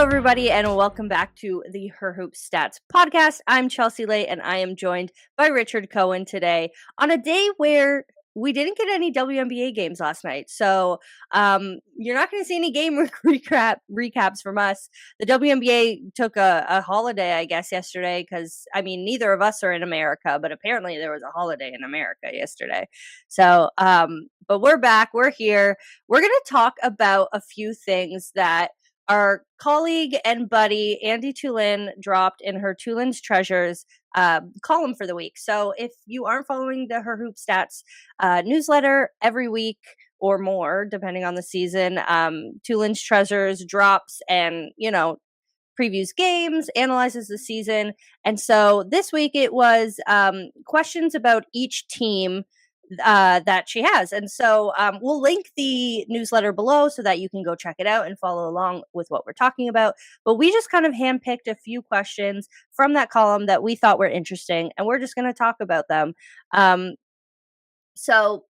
Hello, everybody, and welcome back to the Her Hoop Stats podcast. I'm Chelsea Lay, and I am joined by Richard Cohen today on a day where we didn't get any WNBA games last night. So you're not going to see any game recaps from us. The WNBA took a holiday, I guess, yesterday because, I mean, neither of us are in America, but apparently there was a holiday in America yesterday. So, but we're back. We're here. We're going to talk about a few things that our colleague and buddy Andy Tulin dropped in her Tulin's Treasures column for the week. So if you aren't following the Her Hoop Stats newsletter every week or more, depending on the season, Tulin's Treasures drops and, previews games, analyzes the season. And so this week it was questions about each team that she has. And so we'll link the newsletter below so that you can go check it out and follow along with what we're talking about. But we just kind of handpicked a few questions from that column that we thought were interesting, and we're just going to talk about them. So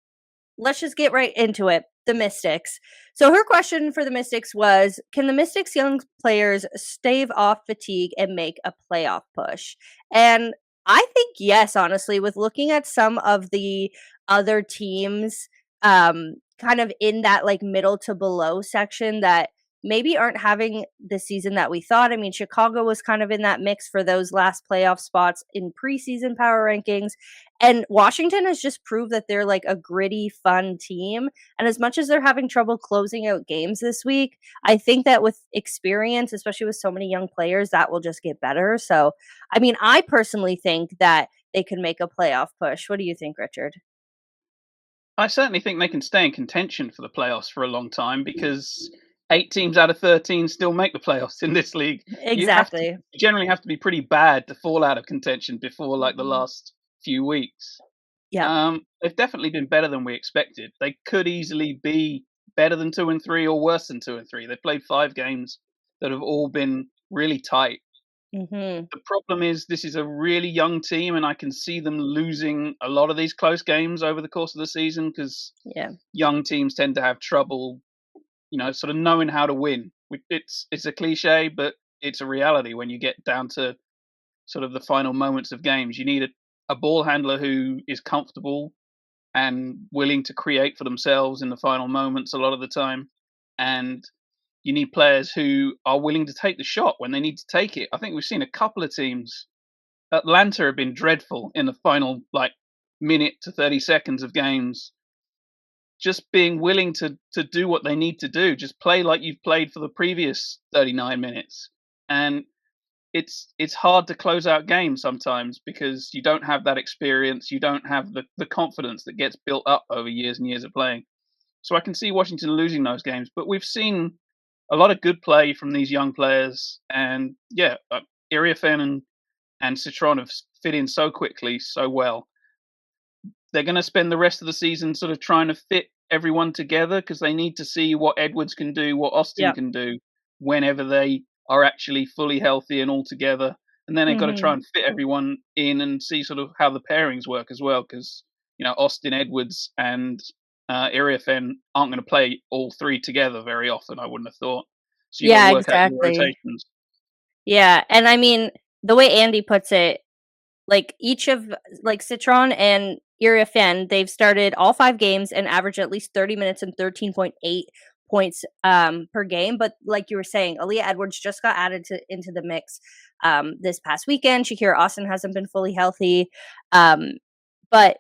let's just get right into it. The Mystics. So her question for the Mystics was, can the Mystics young players stave off fatigue and make a playoff push? And I think yes, honestly, with looking at some of the other teams kind of in that like middle to below section that maybe aren't having the season that we thought. I mean, Chicago was kind of in that mix for those last playoff spots in preseason power rankings. And Washington has just proved that they're like a gritty, fun team. And as much as they're having trouble closing out games this week, I think that with experience, especially with so many young players, that will just get better. So, I mean, I personally think that they could make a playoff push. What do you think, Richard? I certainly think they can stay in contention for the playoffs for a long time because 8 teams out of 13 still make the playoffs in this league. Exactly. You generally have to be pretty bad to fall out of contention before like the last few weeks. Yeah. They've definitely been better than we expected. They could easily be better than 2 and 3 or worse than 2 and 3. They've played 5 games that have all been really tight. Mm-hmm. The problem is this is a really young team, and I can see them losing a lot of these close games over the course of the season because young teams tend to have trouble, sort of knowing how to win. It's a cliche, but it's a reality when you get down to sort of the final moments of games. You need a ball handler who is comfortable and willing to create for themselves in the final moments a lot of the time. And you need players who are willing to take the shot when they need to take it. I think we've seen a couple of teams. Atlanta have been dreadful in the final minute to 30 seconds of games. Just being willing to do what they need to do. Just play like you've played for the previous 39 minutes. And it's hard to close out games sometimes because you don't have that experience. You don't have the confidence that gets built up over years and years of playing. So I can see Washington losing those games. But we've seen a lot of good play from these young players. And Iriafen and Citron have fit in so quickly, so well. They're going to spend the rest of the season sort of trying to fit everyone together because they need to see what Edwards can do, what Austin can do whenever they are actually fully healthy and all together. And then they've got to try and fit everyone in and see sort of how the pairings work as well because, Austin, Edwards and Iriafen aren't going to play all 3 together very often, I wouldn't have thought. So you got to work out your rotations. Yeah, and I mean, the way Andy puts it, like each of Citron and Iriafen, they've started all 5 games and averaged at least 30 minutes and 13.8 points per game. But like you were saying, Aaliyah Edwards just got added into the mix this past weekend. Shakira Austin hasn't been fully healthy. But,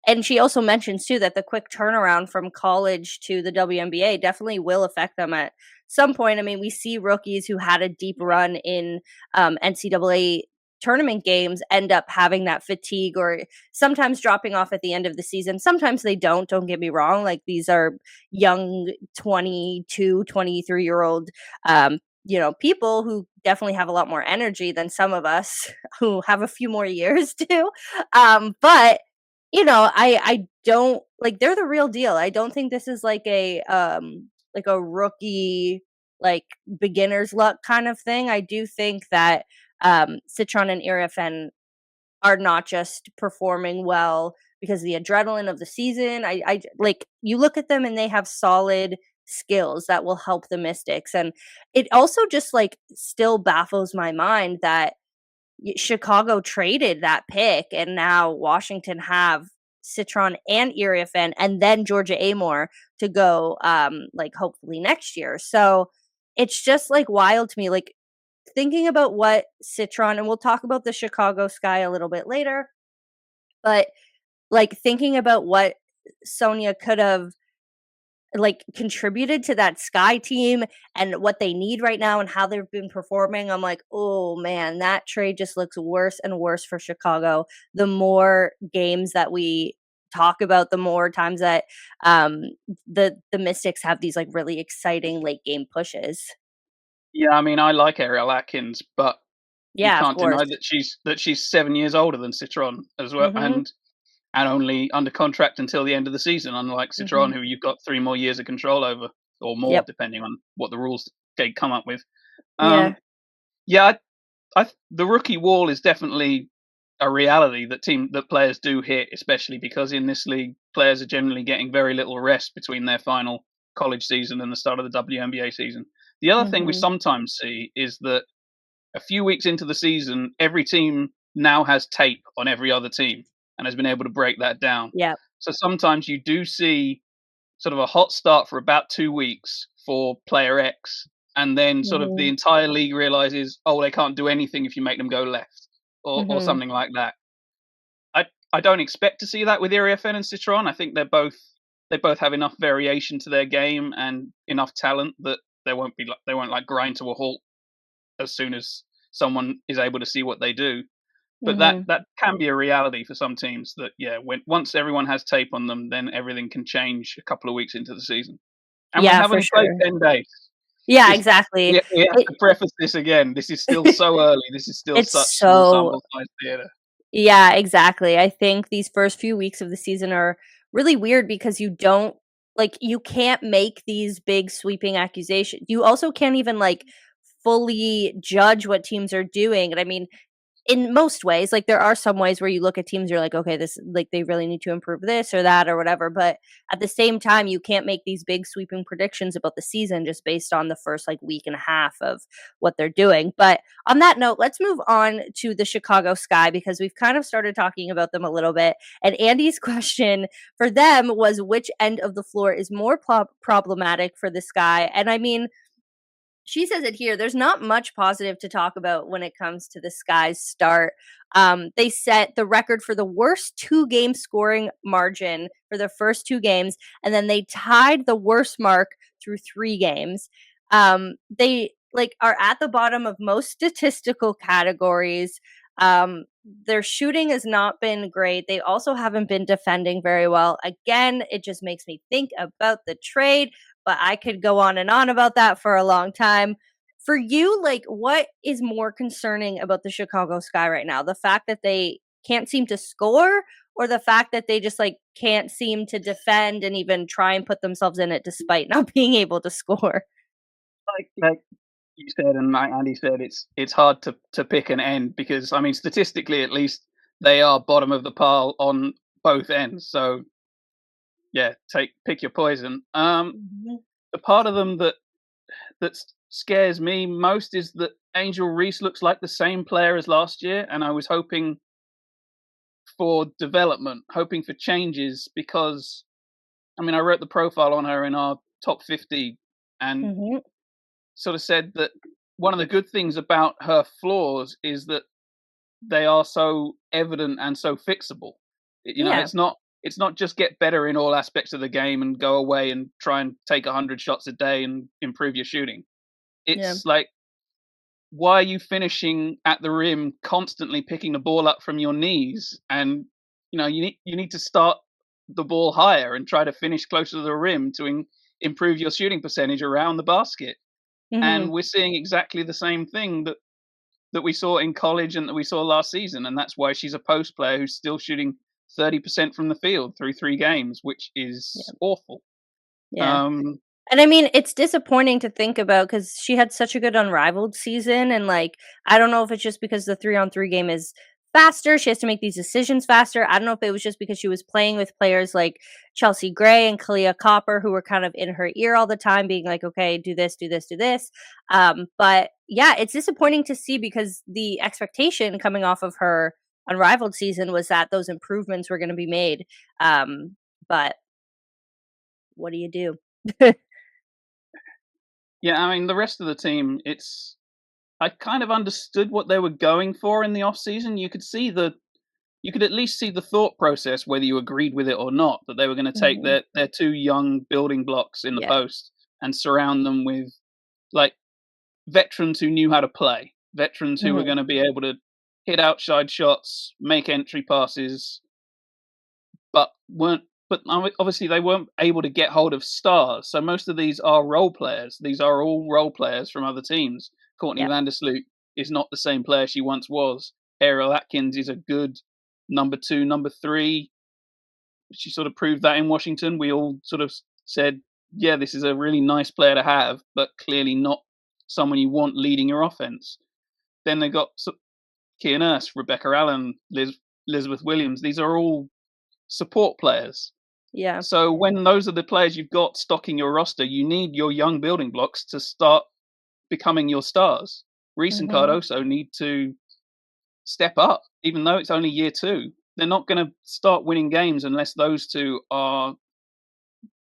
and she also mentions too that the quick turnaround from college to the WNBA definitely will affect them at some point. I mean, we see rookies who had a deep run in NCAA tournament games end up having that fatigue or sometimes dropping off at the end of the season. Sometimes they don't get me wrong. Like these are young 22, 23-year-old people who definitely have a lot more energy than some of us who have a few more years too. But I don't like, they're the real deal. I don't think this is like a rookie, like beginner's luck kind of thing. I do think that Citron and Iriafen are not just performing well because of the adrenaline of the season. I like, you look at them and they have solid skills that will help the Mystics. And it also just like still baffles my mind that Chicago traded that pick, and now Washington have Citron and Iriafen and then Georgia Amore to go, like hopefully next year. So it's just like wild to me, like thinking about what Citron, and we'll talk about the Chicago Sky a little bit later, but like thinking about what Sonia could have like contributed to that Sky team and what they need right now and how they've been performing, I'm like, oh man, that trade just looks worse and worse for Chicago. The more games that we talk about, the more times that the Mystics have these like really exciting late game pushes. Yeah, I mean, I like Ariel Atkins, but you Yeah, of can't course. deny that she's 7 years older than Citron as well, Mhm. and only under contract until the end of the season, unlike Citron, Mhm. who you've got 3 more years of control over, or more, Yep. depending on what the rules they come up with. Yeah. Um, yeah, the rookie wall is definitely a reality that players do hit, especially because in this league, players are generally getting very little rest between their final college season and the start of the WNBA season. The other thing we Mhm. sometimes see is that a few weeks into the season, every team now has tape on every other team and has been able to break that down. Yep. So sometimes you do see sort of a hot start for about 2 weeks for player X, and then sort of the Mhm. entire league realizes, oh, they can't do anything if you make them go left, or Mhm. something like that. I don't expect to see that with Iriafen and Citron. I think they both have enough variation to their game and enough talent that they won't like grind to a halt as soon as someone is able to see what they do. But Mhm. that can be a reality for some teams that, yeah, when once everyone has tape on them, then everything can change a couple of weeks into the season. And we Yeah, for haven't played sure. 10 days. Yeah, This exactly. we have It to preface this again. This is still so early. This is still it's such small so sample size theater. Yeah, exactly. I think these first few weeks of the season are really weird because you don't like you can't make these big sweeping accusations. You also can't even like fully judge what teams are doing. And I mean, in most ways, like, there are some ways where you look at teams, you're like, "Okay, this like, they really need to improve this or that or whatever," but at the same time, you can't make these big sweeping predictions about the season just based on the first, like, week and a half of what they're doing. But on that note, let's move on to the Chicago Sky because we've kind of started talking about them a little bit, and Andy's question for them was which end of the floor is more problematic for the Sky, and I mean, she says it here. There's not much positive to talk about when it comes to the Sky's start. They set the record for the worst 2 game scoring margin for their first 2 games, and then they tied the worst mark through 3 games. They like are at the bottom of most statistical categories. Their shooting has not been great. They also haven't been defending very well. Again, it just makes me think about the trade, but I could go on and on about that for a long time. For you, like, what is more concerning about the Chicago Sky right now? The fact that they can't seem to score, or the fact that they just like can't seem to defend and even try and put themselves in it despite not being able to score? Like you said and like Andy said, it's hard to pick an end because, I mean, statistically at least, they are bottom of the pile on both ends. So yeah, pick your poison. Mhm. The part of them that scares me most is that Angel Reese looks like the same player as last year, and I was hoping for development, hoping for changes because, I mean, I wrote the profile on her in our top 50 and Mhm. sort of said that one of the good things about her flaws is that they are so evident and so fixable. You know, Yeah. it's not just get better in all aspects of the game and go away and try and take 100 shots a day and improve your shooting. Yeah. It's like, why are you finishing at the rim constantly picking the ball up from your knees? And you need to start the ball higher and try to finish closer to the rim to improve your shooting percentage around the basket. And Mhm. we're seeing exactly the same thing that we saw in college and that we saw last season, and that's why she's a post player who's still shooting 30% from the field through 3 games, which Yeah. is awful. Yeah. Um, And I mean, it's disappointing to think about because she had such a good unrivaled season, and like I don't know if it's just because the 3-on-3 game is faster. She has to make these decisions faster. I don't know if it was just because she was playing with players like Chelsea Gray and Kalia Copper, who were kind of in her ear all the time, being like, okay, do this, do this, do this. But yeah, it's disappointing to see because the expectation coming off of her unrivaled season was that those improvements were going to be made. But what do you do? Yeah, I mean, the rest of the team, I kind of understood what they were going for in the off season. You could at least see the thought process, whether you agreed with it or not, that they were going to take Mhm. their two young building blocks in the Yeah. post and surround them with like veterans who knew how to play, veterans who were Mhm. going to be able to hit outside shots, make entry passes, but weren't. But obviously, they weren't able to get hold of stars. So most of these are role players. These are all role players from other teams. Courtney Yeah. Vandersloot is not the same player she once was. Ariel Atkins is a good number two, number three. She sort of proved that in Washington. We all sort of said, yeah, this is a really nice player to have, but clearly not someone you want leading your offense. Then they got Kia Nurse, Rebecca Allen, Elizabeth Williams. These are all support players. Yeah. So when those are the players you've got stocking your roster, you need your young building blocks to start becoming your stars. Reese and Mhm. Cardoso need to step up, even though it's only year two. They're not going to start winning games unless those two are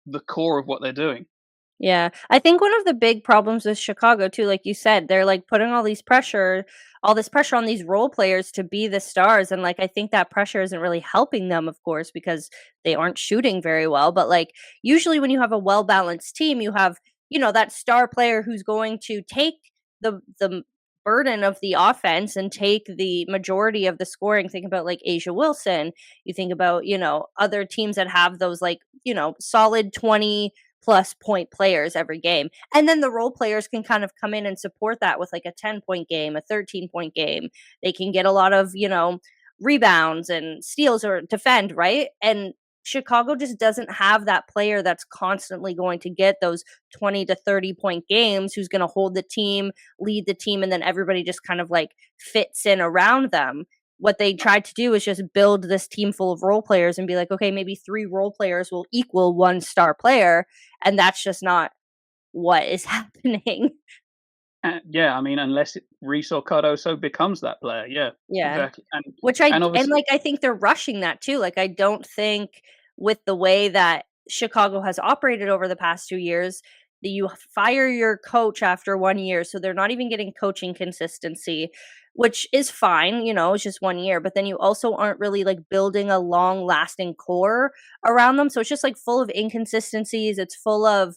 the core of what they're doing. Yeah. I think one of the big problems with Chicago too, like you said, they're like putting all this pressure on these role players to be the stars. And like I think that pressure isn't really helping them, of course, because they aren't shooting very well. But like usually when you have a well balanced team, you have, that star player who's going to take the burden of the offense and take the majority of the scoring. Think about like Asia Wilson. You think about, other teams that have those like, solid 20 plus point players every game. And then the role players can kind of come in and support that with like a 10-point game, a 13-point game. They can get a lot of, rebounds and steals or defend, right? And Chicago just doesn't have that player that's constantly going to get those 20 to 30-point games, who's going to hold the team, lead the team, and then everybody just kind of like fits in around them. What they tried to do is just build this team full of role players and be like, okay, maybe 3 role players will equal 1 star player, and that's just not what is happening. Yeah, I mean, unless Reese or Cardoso becomes that player, yeah, Yeah. exactly. Which And obviously, like, I think they're rushing that too, like, I don't think with the way that Chicago has operated over the past 2 years, that you fire your coach after 1 year, so they're not even getting coaching consistency, which is fine, it's just 1 year, but then you also aren't really, like, building a long-lasting core around them, so it's just, like, full of inconsistencies, it's full of,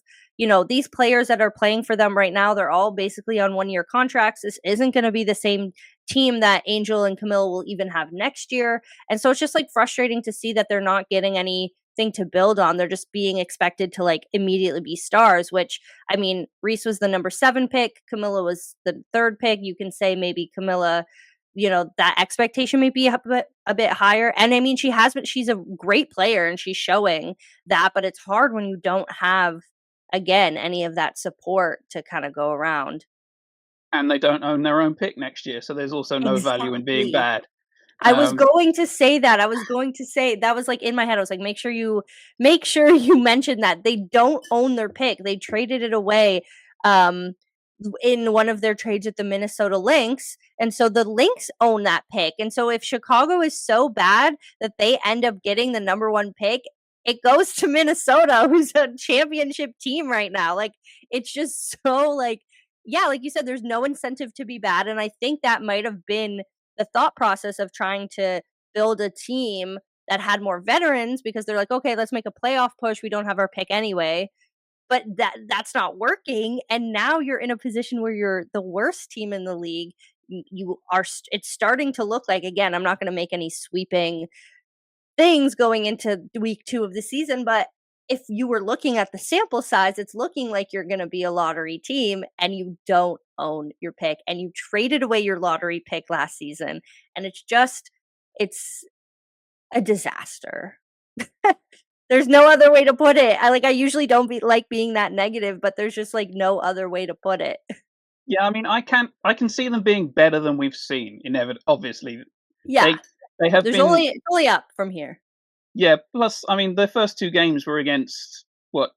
these players that are playing for them right now, they're all basically on 1-year contracts, this isn't gonna be the same team that Angel and Camille will even have next year. And so it's just like frustrating to see that they're not getting anything to build on. They're just being expected to like immediately be stars, which I mean, Reese was the number 7 pick, Camilla was the 3rd pick. You can say maybe Camilla, that expectation may be a bit higher. And I mean, she's a great player and she's showing that, but it's hard when you don't have again any of that support to kind of go around. and they don't own their own pick next year, so there's also no value in being Exactly. bad. I was Um, going to say that. I was going to say that was, like, in my head. I was like, make sure you mention that. They don't own their pick. They traded it away, um, in one of their trades with the Minnesota Lynx, and so the Lynx own that pick, and so if Chicago is so bad that they end up getting the number 1 pick, it goes to Minnesota, who's a championship team right now. Like, it's just so, like yeah, like you said, there's no incentive to be bad, and I think that might have been the thought process of trying to build a team that had more veterans because they're like, okay, let's make a playoff push. We don't have our pick anyway. But that's not working. And now you're in a position where you're the worst team in the league. It's starting to look like, again, I'm not going to make any sweeping things going into week 2 of the season, but if you were looking at the sample size, it's looking like you're going to be a lottery team and you don't own your pick and you traded away your lottery pick last season and it's a disaster. There's no other way to put it. I usually don't like being that negative, but there's just like no other way to put it. yeah, I mean, I can see them being better than we've seen. Obviously, Yeah. They have There's been only up from here. Yeah, plus, I mean, their first 2 games were against,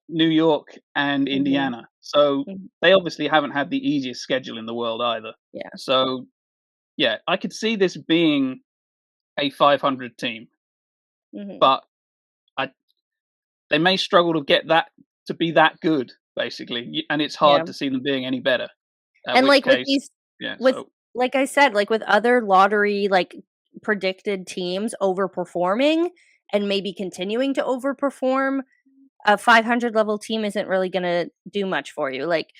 New York and Mhm. Indiana. So, Mhm. they obviously haven't had the easiest schedule in the world either. Yeah. So, yeah, I could see this being a 500 team, Mhm. but I they may struggle to get that to be that good, basically, and it's Yeah. hard to see them being any better, at And, which like, case with like I said, like, with other lottery, like, predicted teams overperforming and maybe continuing to overperform, a 500 level team isn't really gonna do much for you. Like,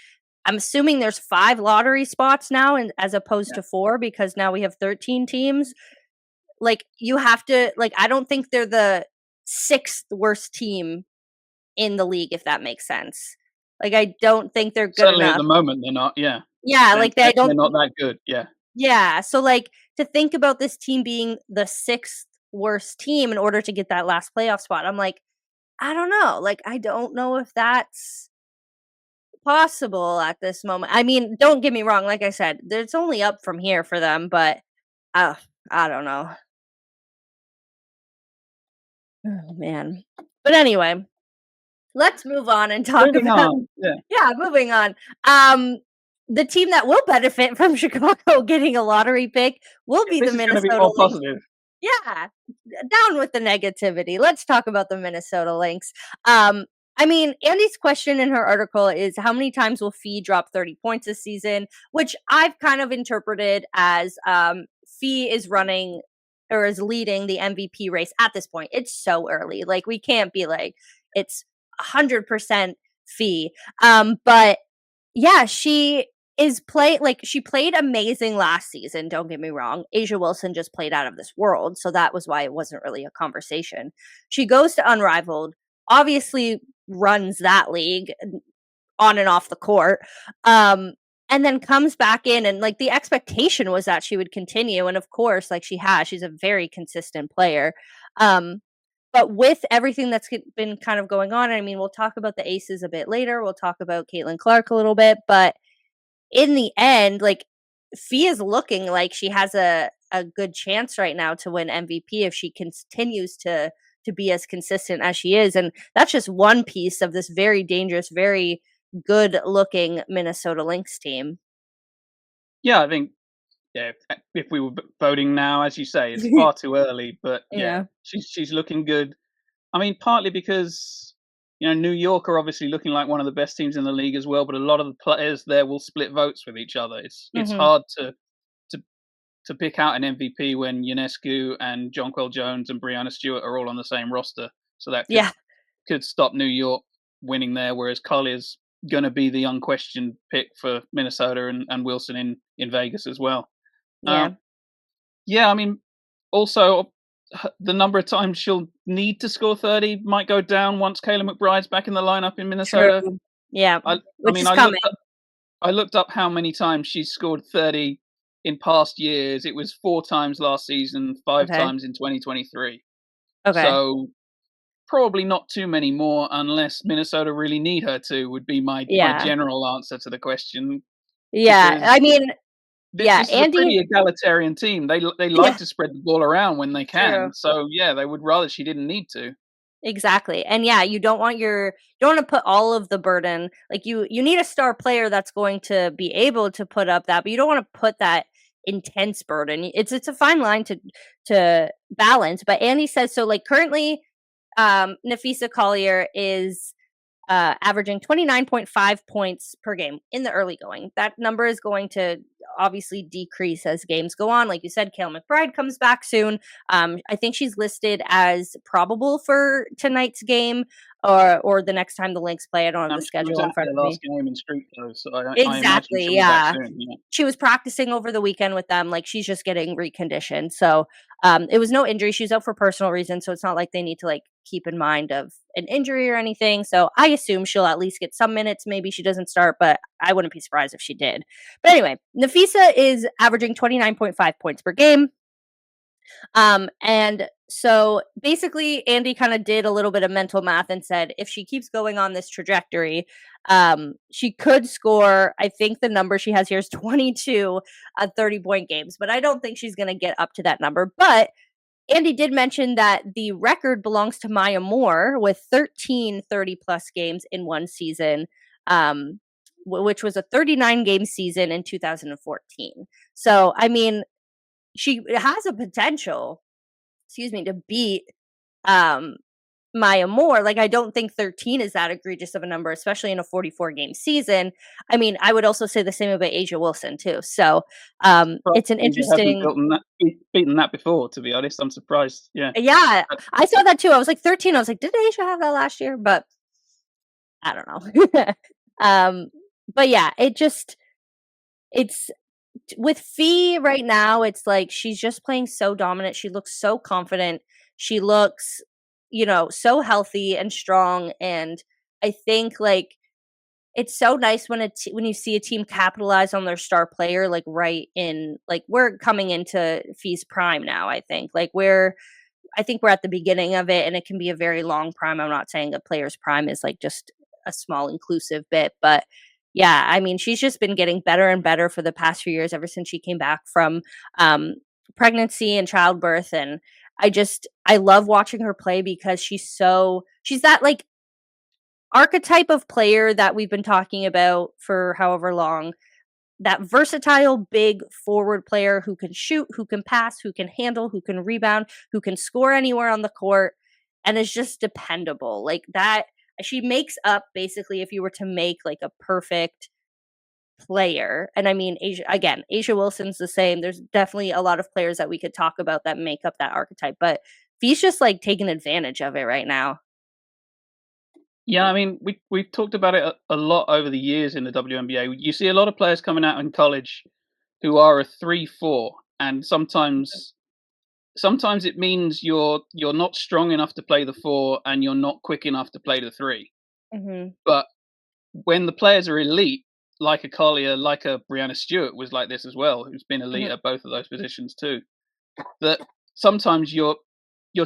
I'm assuming there's 5 lottery spots now and as opposed yeah, to 4 because now we have 13 teams. Like, you have to like, I don't think they're the 6th worst team in the league, if that makes sense. Like, I don't think they're good certainly at enough. the moment, they're not, yeah. Yeah, They're like, they they're don't not that good, yeah. yeah, so, like, to think about this team being the 6th worst team in order to get that last playoff spot, I'm like, I don't know, like, I don't know if that's possible at this moment. I mean, don't get me wrong, like I said, there's only up from here for them, but, uh, I don't know. Oh, man. But anyway, let's move on and talk Moving about on, yeah. yeah, moving on. Um, the team that will benefit from Chicago getting a lottery pick will be the This is gonna be Minnesota more Lynx. positive. Yeah, down with the negativity. Let's talk about the Minnesota Lynx. Um, I mean, Andy's question in her article is how many times will Fee drop 30 points this season, which I've kind of interpreted as Fee is running or is leading the MVP race at this point. It's so early. Like we can't be like it's 100% Fee. But yeah, she played amazing last season, don't get me wrong. Asia Wilson just played out of this world, so that was why it wasn't really a conversation. She goes to Unrivaled, obviously runs that league on and off the court. And then comes back in and like the expectation was that she would continue and of course like she's a very consistent player. Um but with everything that's been kind of going on, I mean, we'll talk about the aces a bit later. We'll talk about Caitlin Clark a little bit, but in the end, like Fee is looking like she has a good chance right now to win MVP if she continues to be as consistent as she is. And that's just one piece of this very dangerous, very good looking Minnesota Lynx team. Yeah, I think, yeah, if we were voting now, as you say, it's far too early, but yeah, Yeah. she's looking good. I mean, partly because, New York are obviously looking like one of the best teams in the league as well, but a lot of the players there will split votes with each other. It's Mhm. hard to to pick out an MVP when Ionescu and Jonquel Jones and Brianna Stewart are all on the same roster. So that could Yeah. could stop New York winning there, whereas Collier's going to be the unquestioned pick for Minnesota and Wilson in Vegas as well. Yeah. Um, yeah, I mean, also the number of times she'll need to score 30 might go down once Kayla McBride's back in the lineup in True. Minnesota. Yeah. I Which mean, is coming. I looked up how many times she's scored 30 in past years. It was 4 times last season, 5 Okay. times in 2023. Okay. So probably not too many more unless Minnesota really need her to, would be my Yeah. general answer to the question, Yeah. because I mean, yeah, this is a Andy pretty egalitarian team. They like yeah, to spread the ball around when they true. can. So yeah, they would rather she didn't need to. Exactly. And yeah, you don't want to put all of the burden. Like you need a star player that's going to be able to put up that, but you don't want to put that intense burden. It's a fine line to balance. But Andy says so like currently Nafisa Collier is averaging 29.5 points per game in the early going. That number is going to obviously decrease as games go on. Like you said, Kale McBride comes back soon. I think she's listed as probable for tonight's game or the next time the Lynx play. I don't have the She was schedule in at front their of me. last game in Street though, so I imagine Exactly, she'll be back yeah. soon. Yeah. She was practicing over the weekend with them, like, she's just getting reconditioned, so, it was no injury, she's out for personal reasons, so it's not like they need to, like, keep in mind of an injury or anything, so I assume she'll at least get some minutes, maybe she doesn't start, but I wouldn't be surprised if she did. But anyway, Nafisa is averaging 29.5 points per game. And so basically Andy kind of did a little bit of mental math and said if she keeps going on this trajectory, she could score, I think the number she has here is 22 30-point games, but I don't think she's going to get up to that number. But Andy did mention that the record belongs to Maya Moore with 13 30-plus games in one season, which was a 39-game season in 2014. So, I mean, she has a potential, to beat um, Maya Moore. Like, I don't think 13 is that egregious of a number, especially in a 44-game season. I mean, I would also say the same about Asia Wilson too. So, it's an Asia hasn't interesting. beaten that before, to be honest. I'm surprised. Yeah. Yeah, I saw that too. I was like 13. I was like, did Asia have that last year? But I don't know. But yeah, it's with Fee right now. It's like she's just playing so dominant. She looks so confident. She looks, so healthy and strong. And I think like it's so nice when when you see a team capitalize on their star player, like right in, like we're coming into Fee's prime now. I think we're at the beginning of it, and it can be a very long prime. I'm not saying a player's prime is like just a small inclusive bit, but yeah, I mean, she's just been getting better and better for the past few years ever since she came back from pregnancy and childbirth. And I love watching her play because she's that like archetype of player that we've been talking about for however long, that versatile big forward player who can shoot, who can pass, who can handle, who can rebound, who can score anywhere on the court, and is just dependable. Like that, she makes up basically if you were to make like a perfect player. And I mean, Asia Wilson's the same. There's definitely a lot of players that we could talk about that make up that archetype, but Fee's just like taking advantage of it right now. Yeah, I mean, we've talked about it a lot over the years in the WNBA. You see a lot of players coming out in college who are a 3-4, and sometimes it means you're not strong enough to play the 4 and you're not quick enough to play the 3. Mm-hmm. But when the players are elite, like a Collier, like a Brianna Stewart was like this as well, who's been elite at both of those positions too, that sometimes you're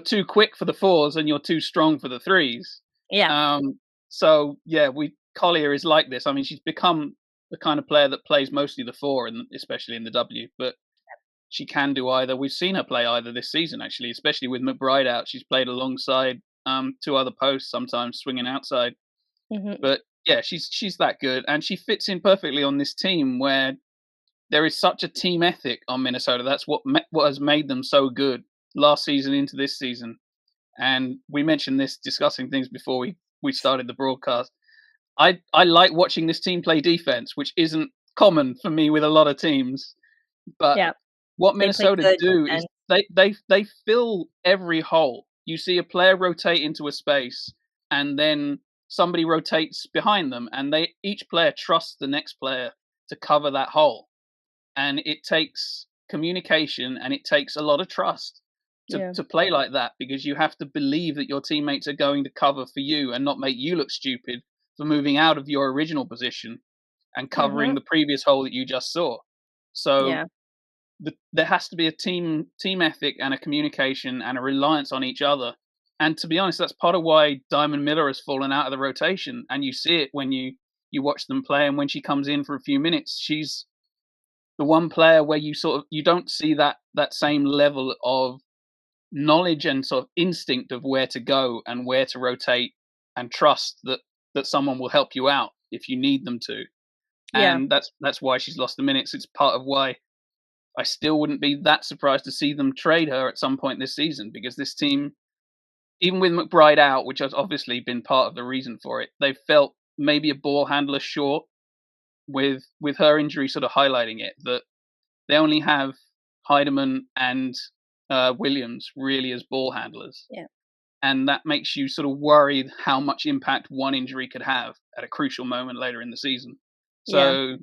too quick for the 4s and you're too strong for the 3s. Yeah. So yeah, Collier is like this. I mean, she's become the kind of player that plays mostly the 4, and especially in the W. But she can do either. We've seen her play either this season, actually, especially with McBride out. She's played alongside 2 other posts, sometimes swinging outside. Mm-hmm. But yeah, she's that good, and she fits in perfectly on this team where there is such a team ethic on Minnesota. That's what has made them so good last season into this season. And we mentioned this discussing things before we started the broadcast. I like watching this team play defense, which isn't common for me with a lot of teams. But what Minnesota do is they fill every hole. You see a player rotate into a space, and then somebody rotates behind them, and each player trusts the next player to cover that hole. And it takes communication, and it takes a lot of trust to play like that, because you have to believe that your teammates are going to cover for you and not make you look stupid for moving out of your original position and covering the previous hole that you just saw. So there has to be a team ethic and a communication and a reliance on each other. And to be honest, that's part of why Diamond Miller has fallen out of the rotation. And you see it when you watch them play, and when she comes in for a few minutes, she's the one player where you don't see that same level of knowledge and sort of instinct of where to go and where to rotate, and trust that someone will help you out if you need them to. And that's why she's lost the minutes. It's part of why I still wouldn't be that surprised to see them trade her at some point this season, because this team, even with McBride out, which has obviously been part of the reason for it, they've felt maybe a ball handler short, with her injury sort of highlighting it, that they only have Heidemann and Williams really as ball handlers. Yeah. And that makes you sort of worried how much impact one injury could have at a crucial moment later in the season. So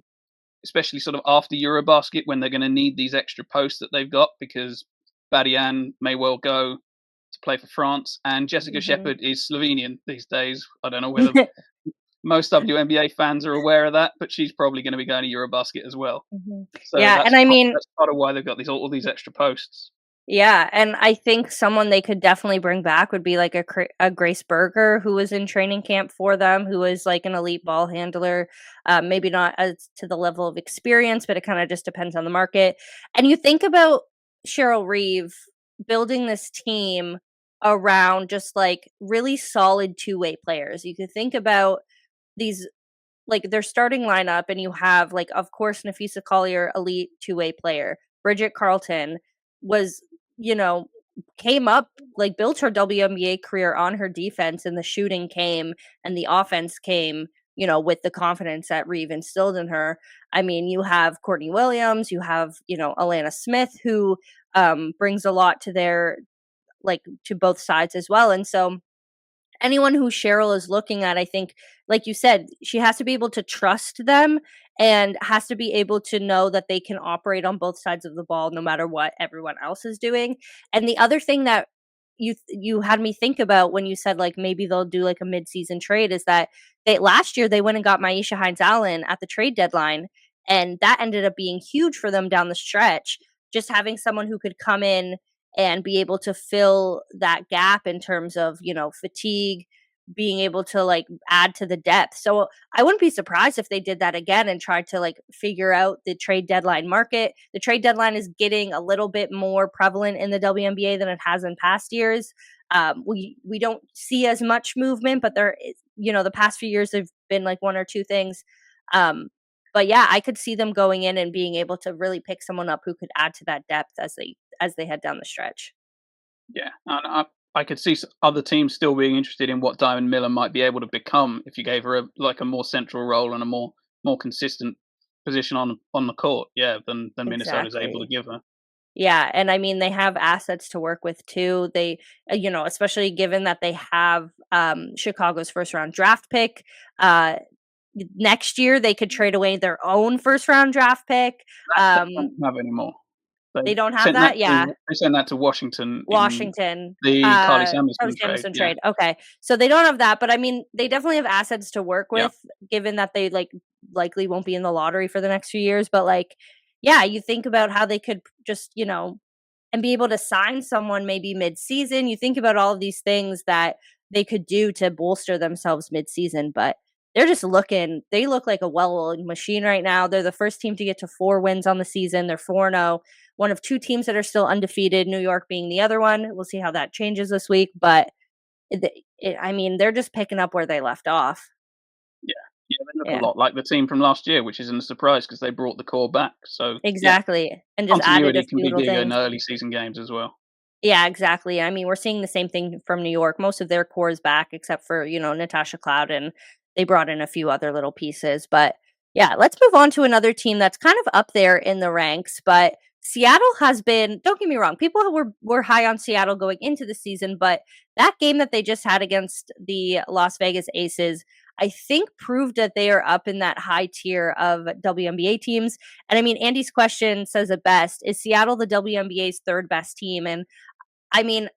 especially sort of after Eurobasket, when they're going to need these extra posts that they've got, because Badian may well go to play for France, and Jessica Shepard is Slovenian these days. I don't know whether most WNBA fans are aware of that, but she's probably going to be going to Eurobasket as well. So and I mean, that's part of why they've got all these extra posts. Yeah, and I think someone they could definitely bring back would be like a Grace Berger who was in training camp for them, who is like an elite ball handler. Maybe not as to the level of experience, but it kind of just depends on the market. And you think about Cheryl Reeve building this team around just like really solid two-way players. You could think about these like their starting lineup, and you have like, of course, Nafisa Collier, elite two-way player. Bridget Carlton was, you know, came up, like built her WNBA career on her defense, and the shooting came and the offense came, with the confidence that Reeve instilled in her. I mean, you have Courtney Williams, you have, Alana Smith, who brings a lot to their like to both sides as well. And so anyone who Cheryl is looking at, I think, like you said, she has to be able to trust them and has to be able to know that they can operate on both sides of the ball no matter what everyone else is doing. And the other thing that you had me think about when you said like maybe they'll do like a mid-season trade is that last year they went and got Maisha Hines Allen at the trade deadline, and that ended up being huge for them down the stretch. Just having someone who could come in and be able to fill that gap in terms of, fatigue, being able to like add to the depth. So I wouldn't be surprised if they did that again and tried to like figure out the trade deadline market. The trade deadline is getting a little bit more prevalent in the WNBA than it has in past years. We don't see as much movement, but there is, the past few years have been like one or two things. But yeah, I could see them going in and being able to really pick someone up who could add to that depth as they head down the stretch. Yeah, and I could see other teams still being interested in what Diamond Miller might be able to become if you gave her a more central role and a more consistent position on the court. Yeah, than Minnesota's able to Exactly. give her. Yeah, and I mean, they have assets to work with too. They, especially given that they have Chicago's first round draft pick. Uh, Next year, they could trade away their own first round draft pick. That they Um, don't have anymore. they don't have that. Yeah, They sent that to Washington in Washington, the Carly Travis Sanderson trade. Jamison Yeah, trade. Okay, so they don't have that, but I mean, they definitely have assets to work yeah, with, given that they like likely won't be in the lottery for the next few years. But like, yeah, you think about how they could just, and be able to sign someone maybe mid-season. You think about all of these things that they could do to bolster themselves mid-season, but they look like a well-oiled machine right now. They're the first team to get to 4 wins on the season. They're 4-0, one of 2 teams that are still undefeated, New York being the other one. We'll see how that changes this week, but I mean, they're just picking up where they left off. yeah, yeah. They look a Yeah, lot like the team from last year, which isn't a surprise because they brought the core back. So yeah, exactly, and just added a continuity can few be little bigger in things. early season games as well. Yeah, exactly. I mean, we're seeing the same thing from New York. Most of their core is back except for, Natasha Cloud, and they brought in a few other little pieces. But yeah, let's move on to another team that's kind of up there in the ranks. But Seattle has been, don't get me wrong, people were high on Seattle going into the season, but that game that they just had against the Las Vegas Aces, I think proved that they are up in that high tier of WNBA teams. And I mean, Andy's question says it best. Is Seattle the WNBA's third best team? And I mean,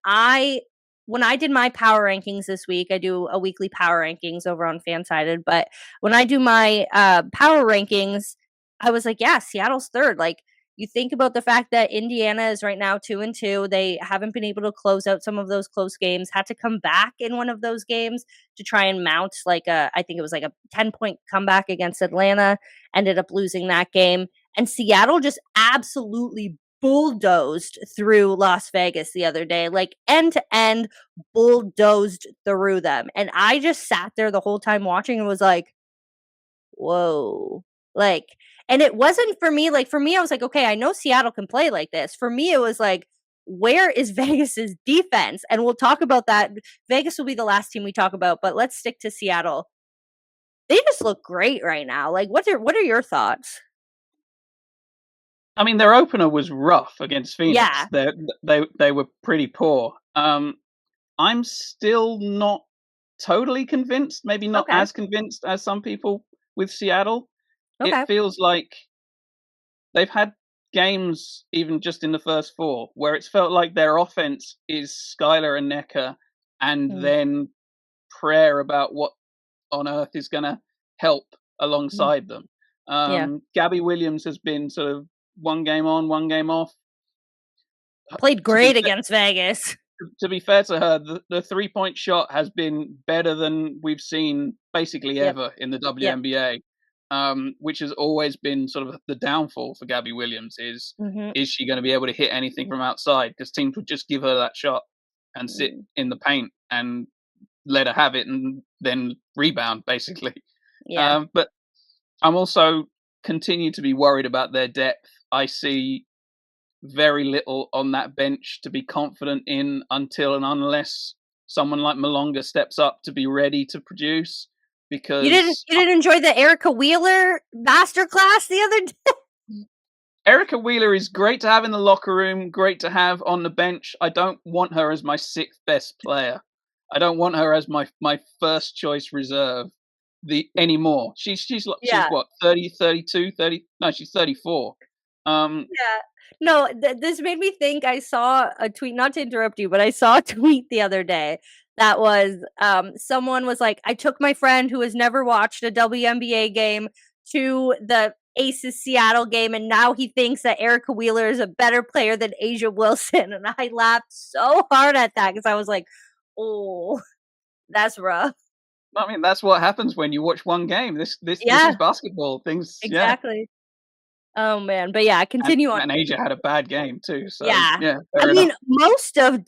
when I did my power rankings this week, I do a weekly power rankings over on Fansided, but when I do my power rankings, I was like, yeah, Seattle's third. Like, you think about the fact that Indiana is right now 2-2. They haven't been able to close out some of those close games. Had to come back in one of those games to try and mount I think it was like a 10-point comeback against Atlanta. Ended up losing that game, and Seattle just absolutely bulldozed through Las Vegas the other day, like end to end, bulldozed through them. And I just sat there the whole time watching and was like, whoa. Like, and it wasn't for me, I was like, okay, I know Seattle can play like this. For me, it was like, where is Vegas's defense? And we'll talk about that. Vegas will be the last team we talk about, but let's stick to Seattle. They just look great right now. Like, what are your thoughts? I mean, their opener was rough against Phoenix. Yeah. They were pretty poor. I'm still not totally convinced, maybe not Okay. as convinced as some people with Seattle. It Okay. feels like they've had games, even just in the first 4, where it's felt like their offense is Skylar and Necker, and Mm, then prayer about what on earth is going to help mm. alongside them. Yeah. Gabby Williams has been sort of one game on, one game off. Played great against Vegas. To be fair to her, the 3-point shot has been better than we've seen basically ever in the WNBA, which has always been sort of the downfall for Gabby Williams is she going to be able to hit anything from outside? Because teams would just give her that shot and sit in the paint and let her have it and then rebound, basically. But I'm also continue to be worried about their depth. I see very little on that bench to be confident in until and unless someone like Malonga steps up to be ready to produce. Because you didn't enjoy the Erica Wheeler masterclass the other day? Erica Wheeler is great to have in the locker room, great to have on the bench. I don't want her as my 6th best player. I don't want her as my first choice reserve anymore. She's what, 30, 32, 30? No, she's 34. No, this made me think. I saw a tweet, not to interrupt you, but I saw a tweet the other day that was someone was like, I took my friend who has never watched a WNBA game to the Aces Seattle game, and now he thinks that Erica Wheeler is a better player than Asia Wilson. And I laughed so hard at that because I was like, oh, that's rough. I mean, that's what happens when you watch one game. This is basketball. Things exactly. Oh man, but yeah, continue on. And Asia had a bad game too. So yeah. I mean, most of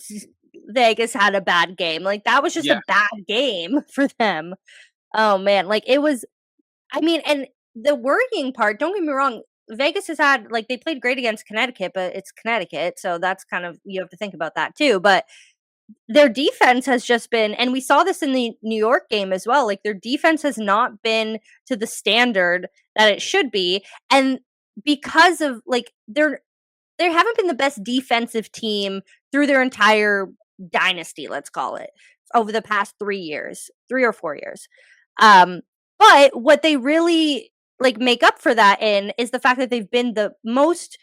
Vegas had a bad game. Like that was just a bad game for them. Oh man, like it was. I mean, and the worrying part. Don't get me wrong. Vegas has had like they played great against Connecticut, but it's Connecticut, so that's kind of you have to think about that too. But their defense has just been, and we saw this in the New York game as well. Like their defense has not been to the standard that it should be, and because of like they haven't been the best defensive team through their entire dynasty, let's call it, over the past 3 or 4 years. But what they really like make up for that in is the fact that they've been the most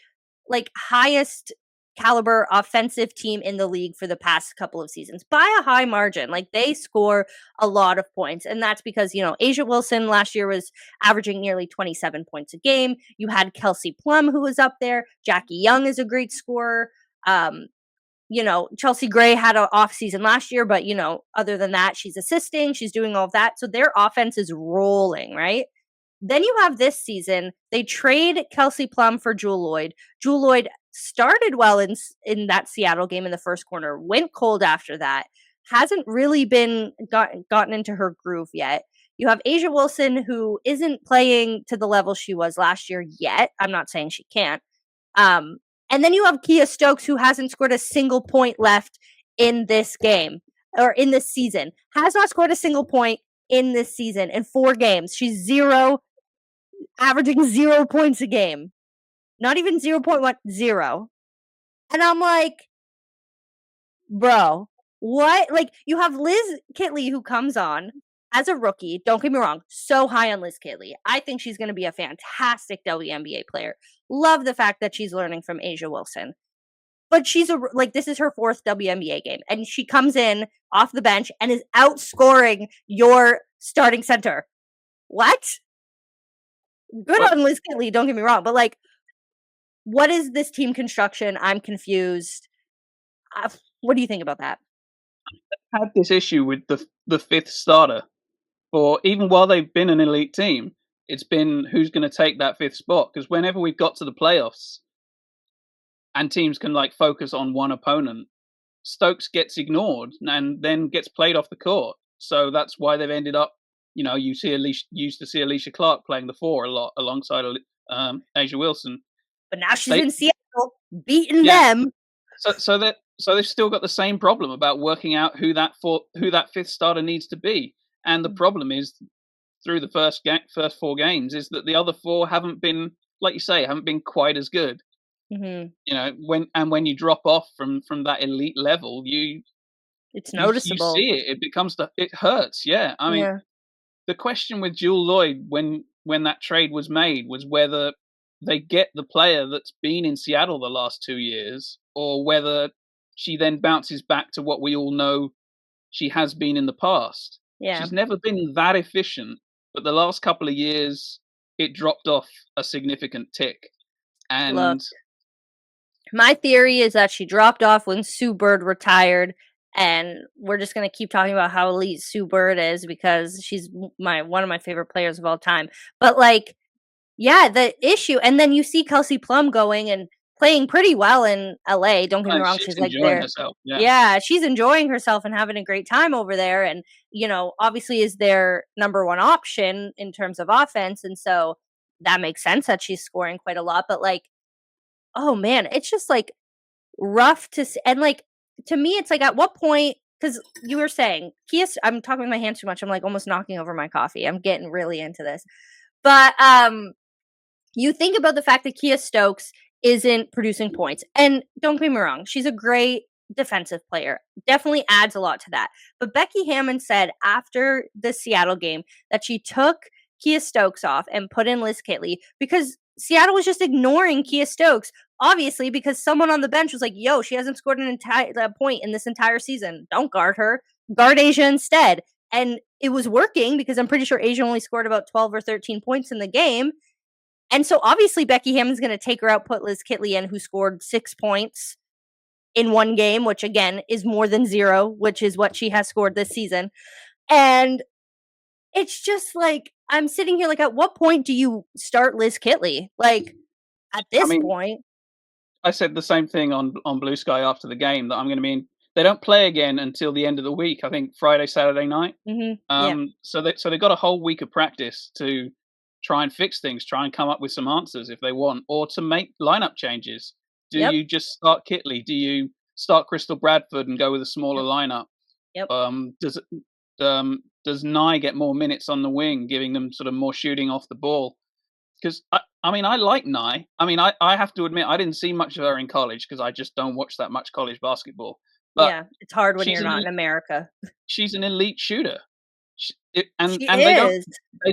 like highest caliber offensive team in the league for the past couple of seasons by a high margin. Like they score a lot of points, and that's because Asia Wilson last year was averaging nearly 27 points a game. You had Kelsey Plum who was up there. Jackie Young is a great scorer. Chelsea Gray had an off season last year, but other than that, she's assisting, she's doing all of that, so their offense is rolling, right? Then you have this season, they trade Kelsey Plum for Jewel Lloyd. Jewel Lloyd started well in that Seattle game in the first quarter, went cold after that, hasn't really been gotten into her groove yet. You have Asia Wilson, who isn't playing to the level she was last year yet. I'm not saying she can't. And then you have Kia Stokes, who hasn't scored a single point left in this game or in this season. Has not scored a single point in this season in 4 games. She's averaging 0 points a game. Not even 0.1, 0. And I'm like, bro, what? Like, you have Liz Kitley who comes on as a rookie. Don't get me wrong, so high on Liz Kitley. I think she's going to be a fantastic WNBA player. Love the fact that she's learning from Asia Wilson. But this is her 4th WNBA game. And she comes in off the bench and is outscoring your starting center. What? Good on Liz Kitley, don't get me wrong. But, like, what is this team construction? I'm confused. What do you think about that? I've had this issue with the 5th starter. For even while they've been an elite team, it's been who's going to take that 5th spot. Because whenever we've got to the playoffs and teams can like focus on one opponent, Stokes gets ignored and then gets played off the court. So that's why they've ended up, you used to see Alicia Clark playing the 4 a lot alongside Asia Wilson. But now she's in Seattle, beating them. So they've still got the same problem about working out who that 5th starter needs to be. And the problem is, through the first 4 games, is that the other 4 haven't been, like you say, haven't been quite as good. Mm-hmm. When you drop off from that elite level, it's noticeable. You see it. It hurts. Yeah, I mean, the question with Jewel Lloyd when that trade was made was whether they get the player that's been in Seattle the last 2 years, or whether she then bounces back to what we all know she has been in the past. Yeah. She's never been that efficient, but the last couple of years it dropped off a significant tick. And My theory is that she dropped off when Sue Bird retired, and we're just gonna keep talking about how elite Sue Bird is because she's one of my favorite players of all time. But like, yeah, the issue, and then you see Kelsey Plum going and playing pretty well in LA. Don't get me wrong, She's she's like enjoying there. herself, yeah. Yeah, she's enjoying herself and having a great time over there, and obviously is their number one option in terms of offense, and so that makes sense that she's scoring quite a lot. But like, oh man, it's just like rough to and like to me, it's like at what point? Because you were saying I'm talking with my hands too much. I'm like almost knocking over my coffee. I'm getting really into this, but you think about the fact that Kia Stokes isn't producing points. And don't get me wrong, she's a great defensive player. Definitely adds a lot to that. But Becky Hammon said after the Seattle game that she took Kia Stokes off and put in Liz Kitley because Seattle was just ignoring Kia Stokes. Obviously, because someone on the bench was like, yo, she hasn't scored an entire point in this entire season. Don't guard her. Guard Asia instead. And it was working because I'm pretty sure Asia only scored about 12 or 13 points in the game. And so obviously Becky Hammon's going to take her out, put Liz Kitley in, who scored 6 points in one game, which again is more than 0, which is what she has scored this season. And it's just like, I'm sitting here like, at what point do you start Liz Kitley? Like, at this point. I said the same thing on Blue Sky after the game that I'm going to be in. They don't play again until the end of the week. I think Friday, Saturday night. Yeah. So they got a whole week of practice to try and fix things, try and come up with some answers if they want, or to make lineup changes. Do you just start Kitley? Do you start Crystal Bradford and go with a smaller lineup? Does Nye get more minutes on the wing, giving them sort of more shooting off the ball? Because I like Nye. I mean, I have to admit I didn't see much of her in college because I just don't watch that much college basketball. But yeah, it's hard when you're not in America. She's an elite shooter. She is.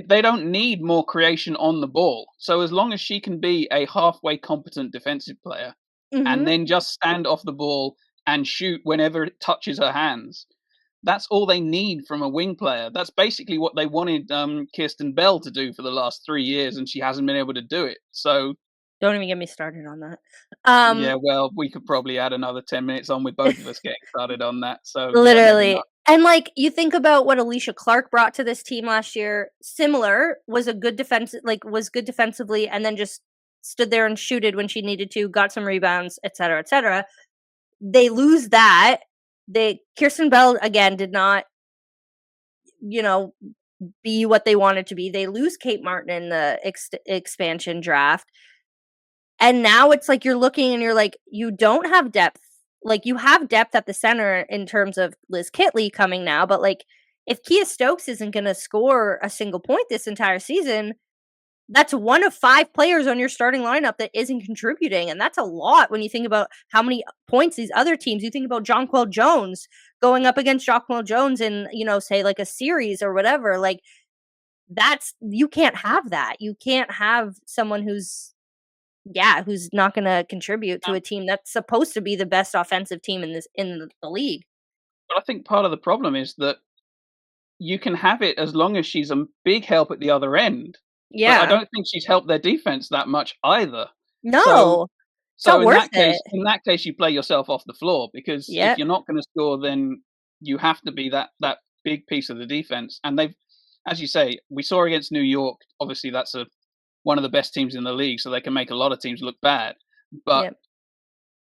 They don't need more creation on the ball. So as long as she can be a halfway competent defensive player and then just stand off the ball and shoot whenever it touches her hands, that's all they need from a wing player. That's basically what they wanted Kirsten Bell to do for the last 3 years, and she hasn't been able to do it. So don't even get me started on that. Yeah, well, we could probably add another 10 minutes on with both of us getting started on that. So literally. Yeah, and like you think about what Alicia Clark brought to this team last year, similar, was good defensively, and then just stood there and shooted when she needed to, got some rebounds, etc., etc. They lose that. Kirsten Bell again did not, be what they wanted to be. They lose Kate Martin in the expansion draft. And now it's like you're looking and you're like, you don't have depth. Like, you have depth at the center in terms of Liz Kitley coming now, but like, if Kia Stokes isn't going to score a single point this entire season, that's one of 5 players on your starting lineup that isn't contributing. And that's a lot when you think about how many points these other teams, you think about Jonquel Jones going up against Jonquel Jones in, say like a series or whatever. Like, you can't have that. You can't have someone who's not going to contribute to a team that's supposed to be the best offensive team in the league. But I think part of the problem is that you can have it as long as she's a big help at the other end. Yeah. But I don't think she's helped their defense that much either. No. So in that case, you play yourself off the floor because if you're not going to score, then you have to be that big piece of the defense. And they've, as you say, we saw against New York. Obviously, that's one of the best teams in the league, so they can make a lot of teams look bad. But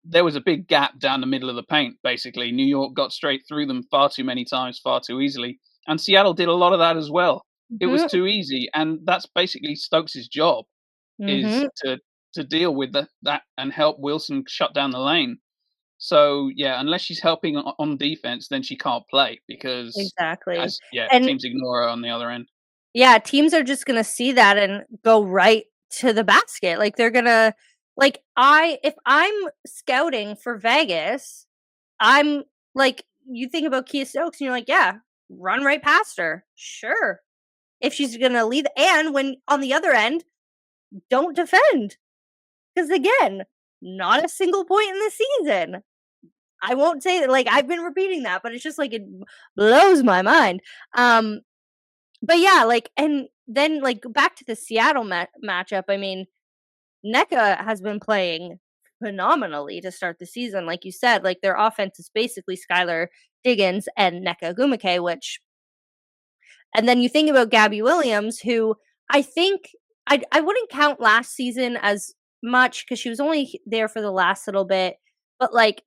there was a big gap down the middle of the paint, basically. New York got straight through them far too many times, far too easily. And Seattle did a lot of that as well. It was too easy. And that's basically Stokes' job, is to deal with that and help Wilson shut down the lane. So, yeah, unless she's helping on defense, then she can't play because teams ignore her on the other end. Yeah, teams are just going to see that and go right to the basket. Like, they're going to, like, if I'm scouting for Vegas, I'm like, you think about Kia Stokes and you're like, yeah, run right past her. Sure. If she's going to lead, and when on the other end, don't defend. Because again, not a single point in the season. I won't say that, like, I've been repeating that, but it's just like, it blows my mind. But yeah, like, and then like back to the Seattle matchup. I mean, NECA has been playing phenomenally to start the season. Like you said, like their offense is basically Skylar Diggins and Nneka Ogwumike, and then you think about Gabby Williams, who I think I wouldn't count last season as much because she was only there for the last little bit, but like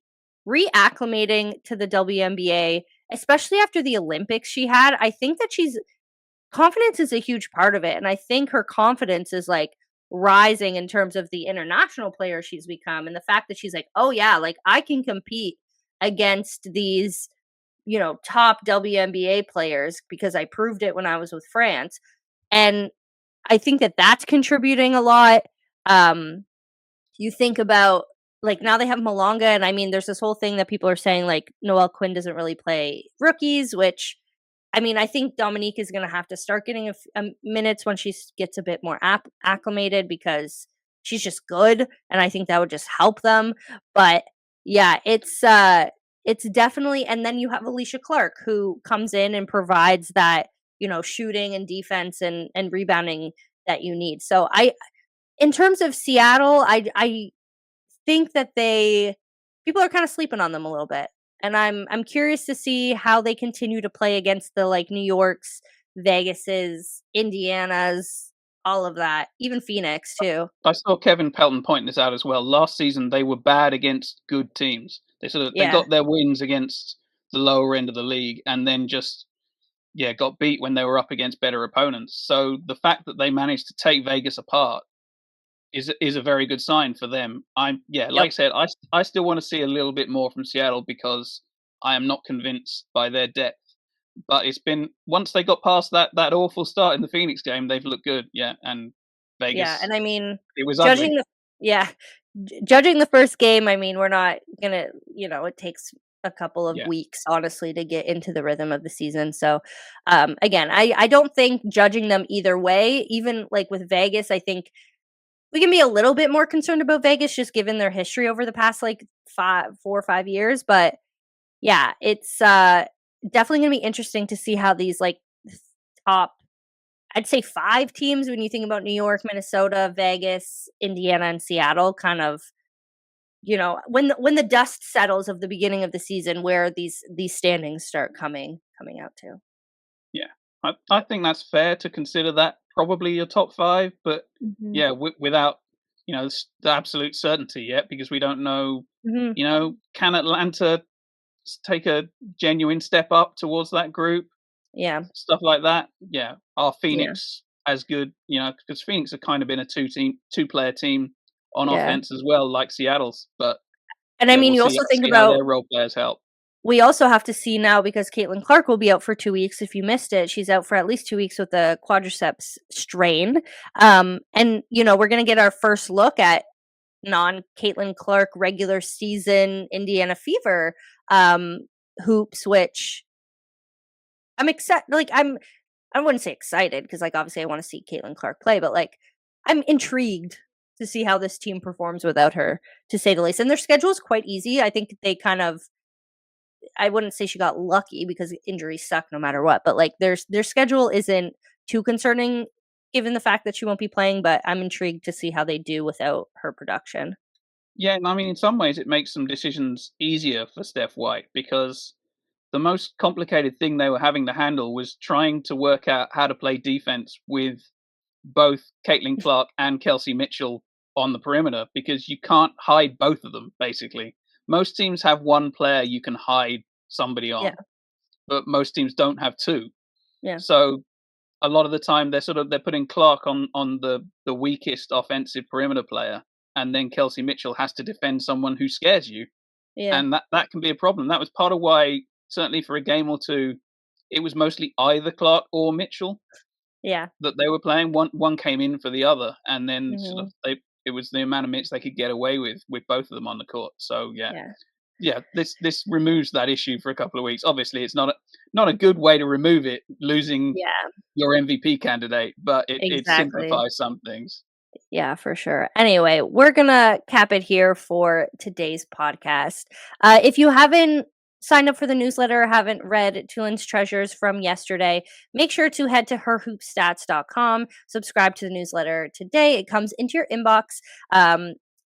reacclimating to the WNBA, especially after the Olympics she had, I think that she's confidence is a huge part of it. And I think her confidence is like rising in terms of the international player she's become. And the fact that she's like, oh, yeah, like I can compete against these, top WNBA players because I proved it when I was with France. And I think that that's contributing a lot. You think about like now they have Malonga, and I mean, there's this whole thing that people are saying like Noelle Quinn doesn't really play rookies, which I mean, I think Dominique is going to have to start getting minutes when she gets a bit more acclimated because she's just good, and I think that would just help them. But yeah, it's definitely. And then you have Alicia Clark who comes in and provides that shooting and defense and rebounding that you need. So in terms of Seattle, I think that people are kind of sleeping on them a little bit. And I'm curious to see how they continue to play against the like New York's, Vegas's, Indiana's, all of that, even Phoenix too. I saw Kevin Pelton point this out as well. Last season they were bad against good teams. They got their wins against the lower end of the league and then just got beat when they were up against better opponents. So the fact that they managed to take Vegas apart is a very good sign for them. Like I said, I still want to see a little bit more from Seattle because I am not convinced by their depth. But it's been once they got past that awful start in the Phoenix game, they've looked good. Yeah, and Vegas. Yeah, and I mean, it was judging ugly. Judging the first game, I mean, we're not gonna, it takes a couple of weeks, honestly, to get into the rhythm of the season. So, again, I don't think judging them either way, even like with Vegas, I think we can be a little bit more concerned about Vegas just given their history over the past like 4 or 5 years. But yeah, it's definitely going to be interesting to see how these like top, I'd say 5 teams when you think about New York, Minnesota, Vegas, Indiana, and Seattle kind of, when the dust settles of the beginning of the season, where these standings start coming out to. Yeah, I think that's fair to consider that probably your top 5, but without the absolute certainty yet because we don't know. Can Atlanta take a genuine step up towards that group? Yeah, stuff like that. Yeah, are Phoenix as good? Because Phoenix have kind of been a two-player team on offense as well, like Seattle's. But and I mean, you also think about how their role players help. We also have to see now because Caitlin Clark will be out for 2 weeks. If you missed it, she's out for at least 2 weeks with a quadriceps strain. And, we're going to get our first look at non-Caitlin Clark regular season Indiana Fever hoops, which I'm excited. Like, I wouldn't say excited because, like, obviously I want to see Caitlin Clark play, but, like, I'm intrigued to see how this team performs without her, to say the least. And their schedule is quite easy. I think they kind of, I wouldn't say she got lucky because injuries suck no matter what, but like their schedule isn't too concerning given the fact that she won't be playing, but I'm intrigued to see how they do without her production. Yeah, and I mean, in some ways it makes some decisions easier for Steph White because the most complicated thing they were having to handle was trying to work out how to play defense with both Caitlin Clark and Kelsey Mitchell on the perimeter because you can't hide both of them, basically. Most teams have one player you can hide somebody on, but most teams don't have 2. Yeah. So a lot of the time they're putting Clark on the weakest offensive perimeter player, and then Kelsey Mitchell has to defend someone who scares you. Yeah. And that can be a problem. That was part of why, certainly for a game or two, it was mostly either Clark or Mitchell. Yeah. That they were playing. One came in for the other, and then it was the amount of minutes they could get away with both of them on the court. So this removes that issue for a couple of weeks. Obviously, it's not a good way to remove it, losing your MVP candidate, but it simplifies some things. Yeah, for sure. Anyway, we're gonna cap it here for today's podcast. If you haven't signed up for the newsletter, haven't read Tulin's Treasures from yesterday, make sure to head to herhoopstats.com, subscribe to the newsletter today. It comes into your inbox.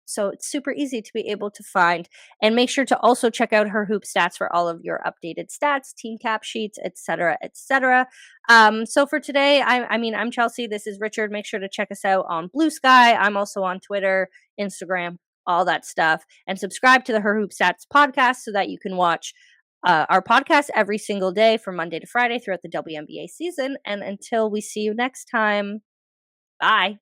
So it's super easy to be able to find. And make sure to also check out her hoop stats for all of your updated stats, team cap sheets, etc., etc. So for today, I'm Chelsea. This is Richard. Make sure to check us out on Blue Sky. I'm also on Twitter, Instagram, all that stuff. And subscribe to the Her Hoop Stats podcast so that you can watch our podcast every single day from Monday to Friday throughout the WNBA season. And until we see you next time, bye.